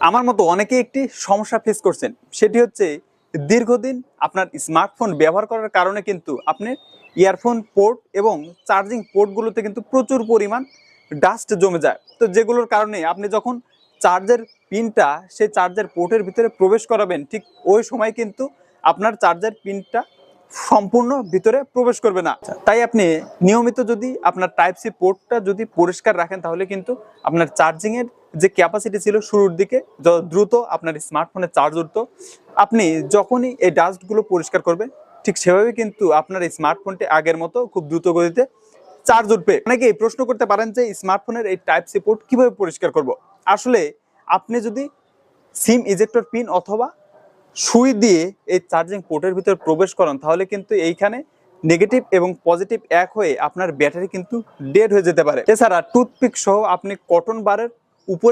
আমার মতো অনেকেই একটি সমস্যা ফেস করছেন, সেটি হচ্ছে দীর্ঘদিন আপনার স্মার্টফোন ব্যবহার করার কারণে কিন্তু আপনি ইয়ারফোন পোর্ট এবং চার্জিং পোর্টগুলোতে কিন্তু প্রচুর পরিমাণ ডাস্ট জমে যায়। তো যেগুলোর কারণে আপনি যখন চার্জের পিনটা সেই চার্জার পোর্টের ভিতরে প্রবেশ করাবেন, ঠিক ওই সময় কিন্তু আপনার চার্জার পিনটা সম্পূর্ণ ভিতরে প্রবেশ করবে না। তাই আপনি নিয়মিত যদি আপনার টাইপ সি পোর্টটা যদি পরিষ্কার রাখেন, তাহলে কিন্তু আপনার চার্জিংয়ের যে ক্যাপাসিটি ছিল শুরুর দিকে দ্রুত আপনার স্মার্টফোনে চার্জ উঠত। আপনি যখনই এই ডাস্টগুলো পরিষ্কার করবেন, ঠিক সেভাবে কিন্তু আপনার এই স্মার্টফোনটি আগের মতো খুব দ্রুত গতিতে চার্জ উঠবে। অনেকেই প্রশ্ন করতে পারেন যে স্মার্টফোনের এই টাইপ সি পোর্ট কীভাবে পরিষ্কার করব। আসলে আপনি যদি সিম ইজেক্টর পিন অথবা সুই দিয়ে এই চার্জিং পোর্টের ভিতরে প্রবেশ করেন, তাহলে কিন্তু এইখানে নেগেটিভ এবং পজিটিভ এক হয়ে আপনার ব্যাটারি কিন্তু ডেড হয়ে যেতে পারে। এছাড়া টুথপিক সহ আপনি কটন বারের উপরে